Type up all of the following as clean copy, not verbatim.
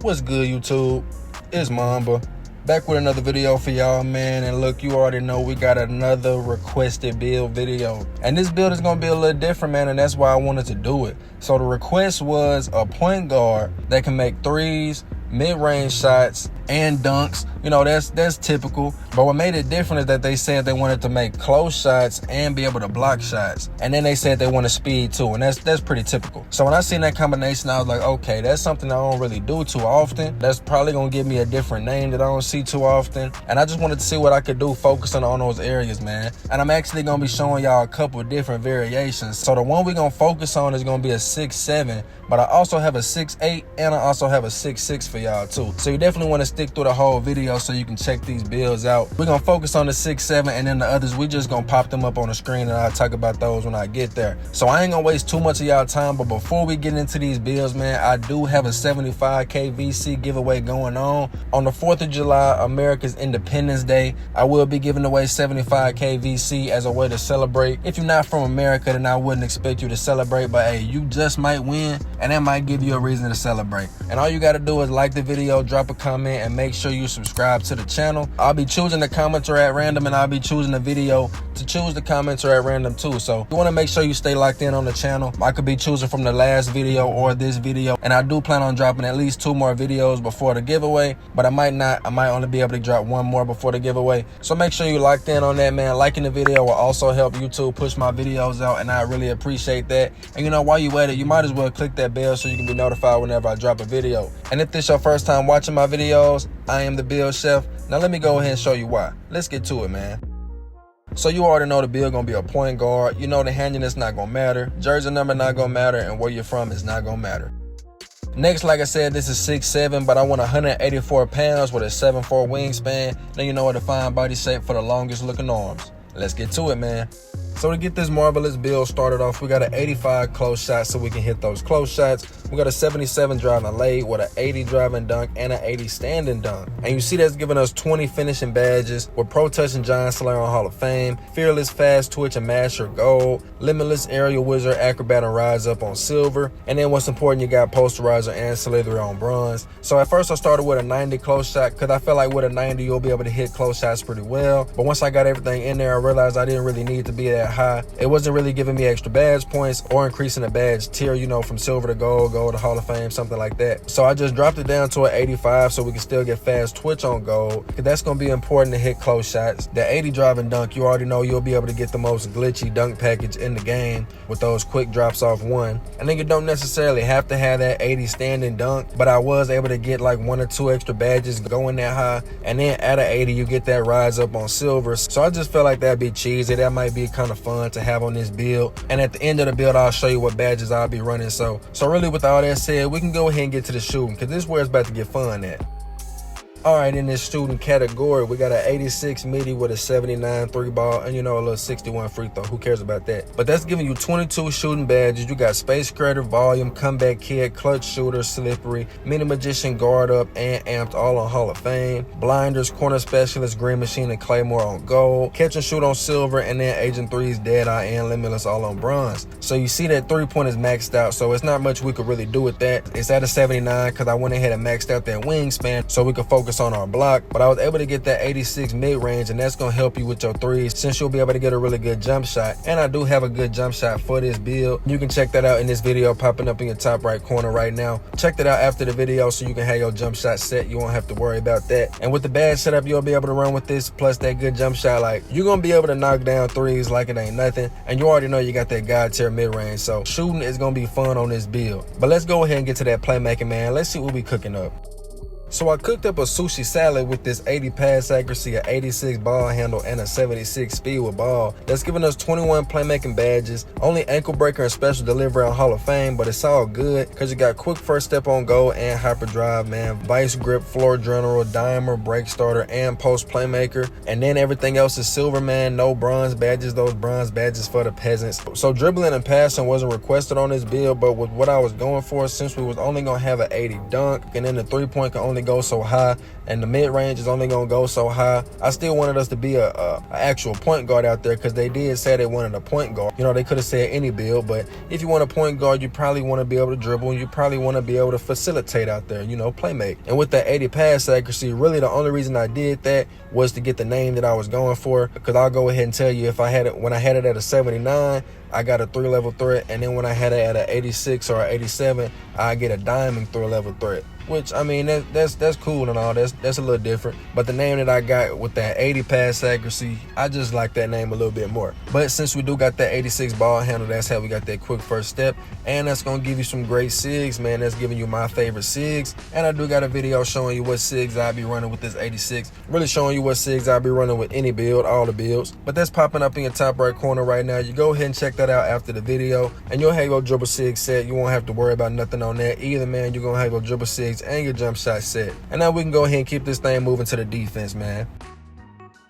What's good, YouTube? It's Mamba, back with another video for y'all, man. And look, you already know we got another requested build video, and this build is gonna be a little different, man, and that's why I wanted to do it. So the request was a point guard that can make threes, mid-range shots, and dunks. You know, that's typical, but what made it different is that they said they wanted to make close shots and be able to block shots, and then they said they wanted speed too, and that's pretty typical. So when I seen that combination, I was like, okay, that's something I don't really do too often. That's probably gonna give me a different name that I don't see too often, and I just wanted to see what I could do focusing on those areas, man. And I'm actually gonna be showing y'all a couple of different variations. So the one we're gonna focus on is gonna be a 6'7", but I also have a 6'8", and I also have a 6'6" for y'all too. So you definitely want to stick through the whole video so you can check these builds out. We're gonna focus on the 6'7", and then the others, we just gonna pop them up on the screen, and I'll talk about those when I get there. So I ain't gonna waste too much of y'all time, but before we get into these builds, man, I do have a 75K VC giveaway going on the 4th of July, America's Independence Day. I will be giving away 75K VC as a way to celebrate. If you're not from America, then I wouldn't expect you to celebrate, but hey, you just might win, and that might give you a reason to celebrate. And all you gotta do is like the video, drop a comment, and make sure you subscribe to the channel. I'll be choosing the commenter at random, and I'll be choosing the video to choose the commenter at random too. So you want to make sure you stay locked in on the channel. I could be choosing from the last video or this video, and I do plan on dropping at least 2 more videos before the giveaway, but I might not. I might only be able to drop 1 more before the giveaway. So make sure you locked in on that, man. Liking the video will also help YouTube push my videos out, and I really appreciate that. And you know, while you at it, you might as well click that bell so you can be notified whenever I drop a video. And if this is your first time watching my videos, I am the Build Chef. Now let me go ahead and show you why. Let's get to it, man. So you already know the build gonna be a point guard. You know the handiness not gonna matter, jersey number not gonna matter, and where you're from is not gonna matter. Next, like I said, this is 6'7", but I want 184 pounds with a 7'4" wingspan. Now you know what a fine body shape for the longest looking arms. Let's get to it, man. So to get this marvelous build started off, we got an 85 close shot so we can hit those close shots. We got a 77 driving late with an 80 driving dunk and an 80 standing dunk. And you see that's giving us 20 finishing badges with Pro Touch and Giant Slayer on Hall of Fame, Fearless, Fast Twitch, and Master Gold, Limitless, Aerial Wizard, Acrobat, and Rise Up on Silver. And then what's important, you got Posterizer and Slither on Bronze. So at first I started with a 90 close shot because I felt like with a 90 you'll be able to hit close shots pretty well. But once I got everything in there, I realized I didn't really need to be that high. It wasn't really giving me extra badge points or increasing the badge tier, you know, from silver to gold, gold to Hall of Fame, something like that. So I just dropped it down to an 85 so we can still get fast twitch on gold, because that's going to be important to hit close shots. The 80 driving dunk, you already know you'll be able to get the most glitchy dunk package in the game with those quick drops off one. And then you don't necessarily have to have that 80 standing dunk, but I was able to get like 1 or 2 extra badges going that high. And then at an 80 you get that rise up on silver. So I just felt like that'd be cheesy. That might be kind of fun to have on this build, and at the end of the build I'll show you what badges I'll be running. So really, with all that said, we can go ahead and get to the shooting, because this is where it's about to get fun at. Alright, in this shooting category, we got an 86 midi with a 79 3 ball, and you know, a little 61 free throw. Who cares about that? But that's giving you 22 shooting badges. You got Space Creator, Volume, Comeback Kid, Clutch Shooter, Slippery, Mini Magician, Guard Up, and Amped, all on Hall of Fame. Blinders, Corner Specialist, Green Machine, and Claymore on gold. Catch and Shoot on silver, and then Agent 3's Dead Eye and Limitless all on bronze. So you see that 3-point is maxed out, so it's not much we could really do with that. It's at a 79 because I went ahead and maxed out that wingspan so we could focus on our block. But I was able to get that 86 mid-range, and that's gonna help you with your threes, since you'll be able to get a really good jump shot. And I do have a good jump shot for this build. You can check that out in this video popping up in your top right corner right now. Check that out after the video so you can have your jump shot set. You won't have to worry about that. And with the badge setup, you'll be able to run with this plus that good jump shot. Like, you're gonna be able to knock down threes like it ain't nothing, and you already know you got that God tier mid-range, so shooting is gonna be fun on this build. But let's go ahead and get to that playmaking, man. Let's see what we cooking up. So I cooked up a sushi salad with this 80 pass accuracy, a 86 ball handle, and a 76 speed with ball. That's giving us 21 playmaking badges, only ankle breaker and special delivery on Hall of Fame, but it's all good because you got quick first step on goal and hyper drive, man, vice grip, floor general, dimer, break starter, and post playmaker. And then everything else is silver, man. No bronze badges, those bronze badges for the peasants. So dribbling and passing wasn't requested on this build, but with what I was going for, since we was only gonna have an 80 dunk, and then the 3-point can only only go so high, and the mid-range is only gonna go so high. I still wanted us to be a actual point guard out there, because they did say they wanted a point guard. You know, they could have said any build, but if you want a point guard, you probably want to be able to dribble, and you probably want to be able to facilitate out there, you know, playmate. And with that 80 pass accuracy, really the only reason I did that was to get the name that I was going for, because I'll go ahead and tell you, if I had it, when I had it at a 79, I got a 3-level threat, and then when I had it at an 86 or an 87, I get a diamond 3-level threat. Which, I mean, that's cool and all. That's a little different. But the name that I got with that 80 pass accuracy, I just like that name a little bit more. But since we do got that 86 ball handle, that's how we got that quick first step. And that's going to give you some great SIGs, man. That's giving you my favorite SIGs. And I do got a video showing you what SIGs I'll be running with this 86. Really showing you what SIGs I'll be running with any build, all the builds. But that's popping up in your top right corner right now. You go ahead and check that out after the video. And you'll have your dribble SIG set. You won't have to worry about nothing on that either, man. You're going to have your dribble SIGs and your jump shot set. And now we can go ahead and keep this thing moving to the defense, man.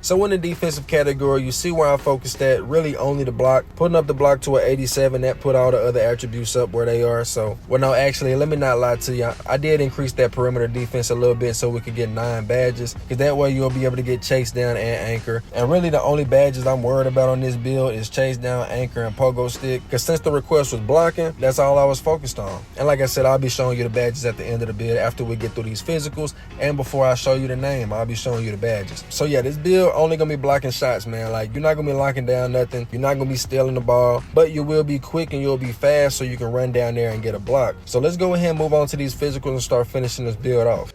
So in the defensive category, you see where I focused at, really only the block. Putting up the block to an 87, that put all the other attributes up where they are. So, well, no, actually, let me not lie to you. I did increase that perimeter defense a little bit so we could get 9 badges, because that way you'll be able to get chase down and anchor. And really the only badges I'm worried about on this build is chase down, anchor, and pogo stick, because since the request was blocking, that's all I was focused on. And like I said, I'll be showing you the badges at the end of the build after we get through these physicals, and before I show you the name, I'll be showing you the badges. So yeah, this build only gonna be blocking shots, man. Like, you're not gonna be locking down nothing. You're not gonna be stealing the ball, but you will be quick and you'll be fast, so you can run down there and get a block. So let's go ahead and move on to these physicals and start finishing this build off.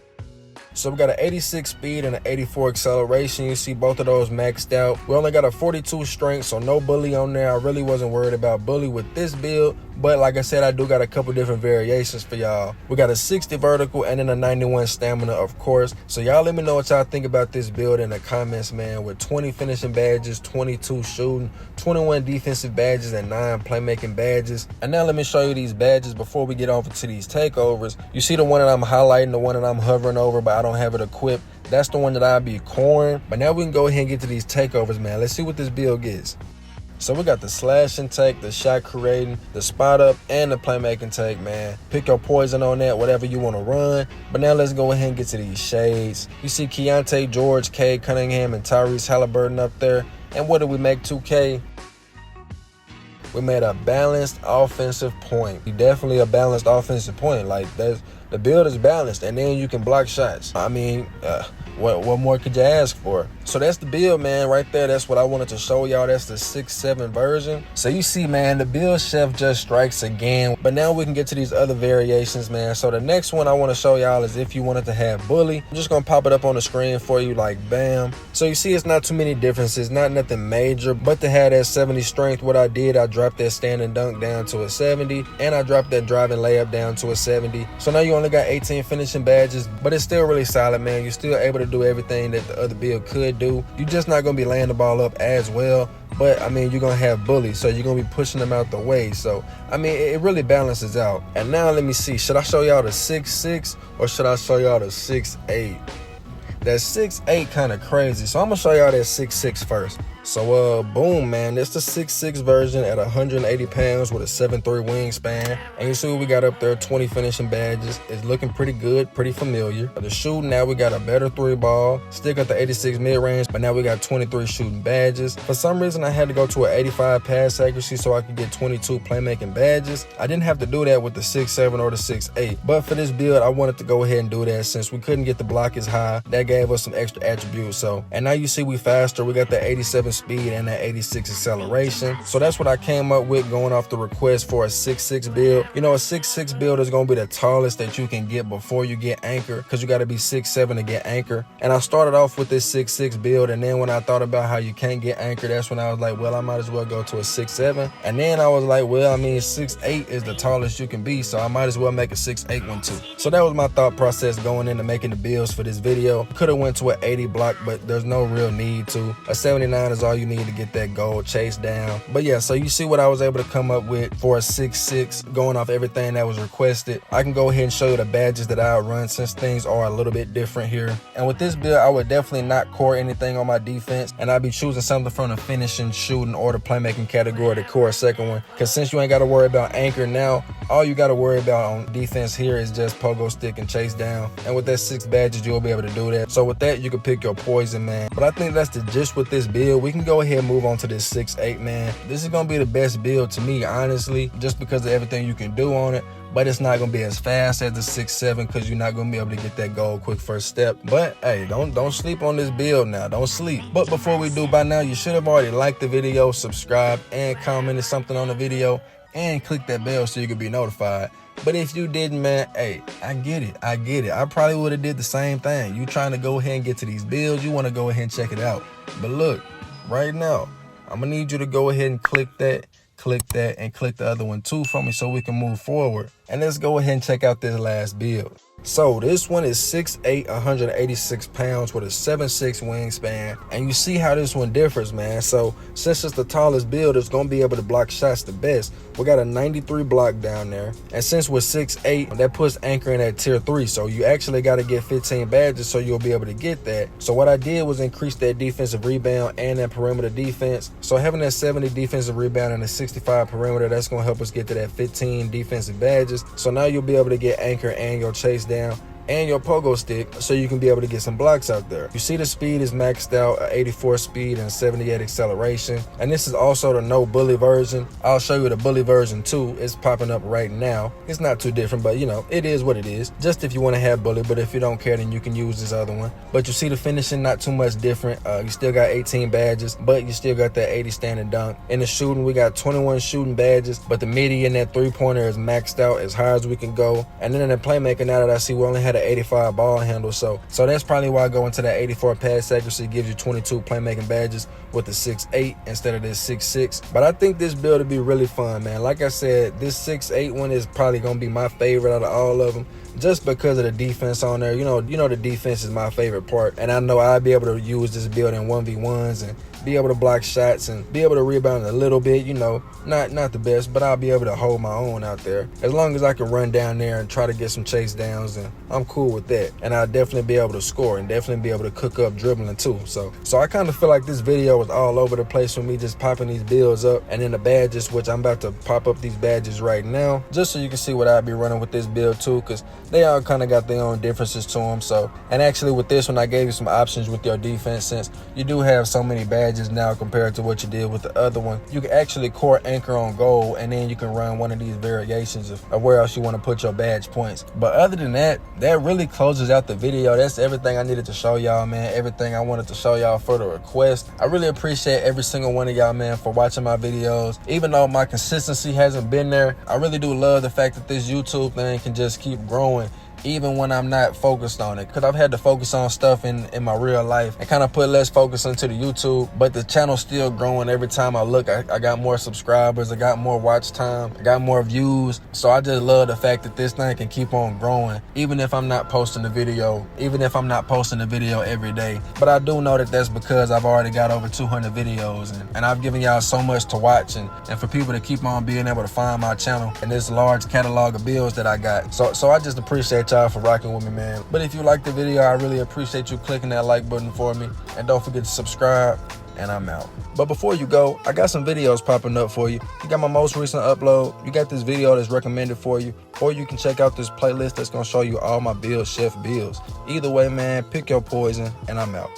So we got an 86 speed and an 84 acceleration. You see both of those maxed out. We only got a 42 strength, so no bully on there. I really wasn't worried about bully with this build, but like I said, I do got a couple different variations for y'all. We got a 60 vertical and then a 91 stamina, of course. So y'all let me know what y'all think about this build in the comments, man. With 20 finishing badges, 22 shooting, 21 defensive badges, and 9 playmaking badges. And now let me show you these badges before we get off into these takeovers. You see the one that I'm highlighting, the one that I'm hovering over, but I don't have it equipped. That's the one that I'll be coring. But now we can go ahead and get to these takeovers, man. Let's see what this build gets. So we got the slashing take, the shot creating, the spot up, and the playmaking take, man. Pick your poison on that, whatever you want to run. But now let's go ahead and get to these shades. You see Keontae George, Cade Cunningham, and Tyrese Halliburton up there. And what did we make 2K? We made a balanced offensive point. Definitely a balanced offensive point. Like, the build is balanced, and then you can block shots. I mean, what more could you ask for? So that's the build, man, right there. That's what I wanted to show y'all. That's the 6-7 version. So you see, man, the build chef just strikes again. But now we can get to these other variations, man. So the next one I want to show y'all is if you wanted to have bully. I'm just gonna pop it up on the screen for you, like bam. So you see, it's not too many differences, not nothing major. But to have that 70 strength, what I did, I dropped that stand and dunk down to a 70, and I dropped that drive and layup down to a 70. So now you only got 18 finishing badges, but it's still really solid, man. You're still able to do everything that the other build could do. You're just not gonna be laying the ball up as well, but I mean, you're gonna have bully, so you're gonna be pushing them out the way. So I mean, it really balances out. And now let me see, should I show y'all the 6'6" or should I show y'all the 6'8"? That 6'8" kind of crazy, so I'm gonna show y'all that 6'6" first. So boom, man, it's the 6'6" version at 180 pounds with a 7'3" wingspan. And you see what we got up there, 20 finishing badges. It's looking pretty good, pretty familiar. For the shooting, now we got a better 3 ball. Still got the 86 mid-range, but now we got 23 shooting badges. For some reason, I had to go to an 85 pass accuracy so I could get 22 playmaking badges. I didn't have to do that with the 6'7" or the 6'8", but for this build, I wanted to go ahead and do that since we couldn't get the block as high. That gave us some extra attributes. So, and now you see we faster. We got the 87 speed and that 86 acceleration. So that's what I came up with going off the request for a 6'6" build. You know, a 6'6" build is going to be the tallest that you can get before you get anchor, because you got to be 6'7" to get anchor. And I started off with this 6'6" build, and then when I thought about how you can't get anchor, that's when I was like, well, I might as well go to a 6'7". And then I was like, well, I mean, 6'8" is the tallest you can be, so I might as well make a 6'8" one too. So that was my thought process going into making the builds for this video. Could have went to an 80 block, but there's no real need to. A 79 is all you need to get that goal chase down. But yeah, so you see what I was able to come up with for a 6'6", going off everything that was requested. I can go ahead and show you the badges that I'll run since things are a little bit different here. And with this build, I would definitely not core anything on my defense, and I'd be choosing something from the finishing, shooting, or the playmaking category to core a second one. Because since you ain't got to worry about anchor now, All you gotta worry about on defense here is just pogo stick and chase down. And with that 6 badges, you'll be able to do that. So with that, you can pick your poison, man. But I think that's the gist with this build. We can go ahead and move on to this 6-8, man. This is gonna be the best build to me, honestly, just because of everything you can do on it. But it's not gonna be as fast as the 6-7 because you're not gonna be able to get that goal quick first step. But hey, don't sleep on this build now. Don't sleep. But before we do, by now you should have already liked the video, subscribed, and commented something on the video, and click that bell so you can be notified. But if you didn't, man, hey, I get it. I probably would have did the same thing. You trying to go ahead and get to these builds, you want to go ahead and check it out. But look, right now, I'm gonna need you to go ahead and click that, and click the other one too for me so we can move forward. And let's go ahead and check out this last build. So this one is 6'8", 186 pounds with a 7'6" wingspan. And you see how this one differs, man. So since it's the tallest build, it's going to be able to block shots the best. We got a 93 block down there. And since we're 6'8", that puts Anchor in at tier 3. So you actually got to get 15 badges so you'll be able to get that. So what I did was increase that defensive rebound and that perimeter defense. So having that 70 defensive rebound and a 65 perimeter, that's going to help us get to that 15 defensive badges. So now you'll be able to get Anchor and your chase down and your pogo stick so you can be able to get some blocks out there. You see the speed is maxed out at 84 speed and 78 acceleration. And this is also the no bully version. I'll show you the bully version too. It's popping up right now. It's not too different, but you know, it is what it is. Just if you want to have bully, but if you don't care, then you can use this other one. But you see the finishing, not too much different. You still got 18 badges, but you still got that 80 standing dunk. In the shooting, we got 21 shooting badges, but the midi and that 3-pointer is maxed out as high as we can go. And then in the playmaking, now that I see we only had an 85 ball handle, so that's probably why I go into that 84 pass accuracy. Gives you 22 playmaking badges with the 6'8" instead of this 6'6". But I think this build will be really fun, man. Like I said, this 6'8" one is probably gonna be my favorite out of all of them, just because of the defense on there. You know the defense is my favorite part, and I know I'll be able to use this build in 1v1s and be able to block shots and be able to rebound a little bit. You know, not the best, but I'll be able to hold my own out there as long as I can run down there and try to get some chase downs, and I'm cool with that. And I'll definitely be able to score and definitely be able to cook up dribbling too. So I kind of feel like this video was all over the place for me, just popping these builds up, and then the badges, which I'm about to pop up these badges right now just so you can see what I'll be running with this build too, because they all kind of got their own differences to them. So, and actually with this one, I gave you some options with your defense. Since you do have so many badges now compared to what you did with the other one, you can actually core Anchor on goal, and then you can run one of these variations of where else you want to put your badge points. But other than that, that really closes out the video. That's everything I needed to show y'all, man. Everything I wanted to show y'all for the request. I really appreciate every single one of y'all, man, for watching my videos. Even though my consistency hasn't been there, I really do love the fact that this YouTube thing can just keep growing even when I'm not focused on it, because I've had to focus on stuff in my real life and kind of put less focus into the YouTube, but the channel's still growing. Every time I look, I got more subscribers, I got more watch time, I got more views. So I just love the fact that this thing can keep on growing, even if I'm not posting a video, every day. But I do know that that's because I've already got over 200 videos, and I've given y'all so much to watch, and for people to keep on being able to find my channel and this large catalog of builds that I got. So I just appreciate y'all for rocking with me, man. But if you liked the video, I really appreciate you clicking that like button for me, and don't forget to subscribe, and I'm out. But before you go, I got some videos popping up for you. You got my most recent upload, you got this video that's recommended for you, or you can check out this playlist that's gonna show you all my chef builds. Either way, man, pick your poison, and I'm out.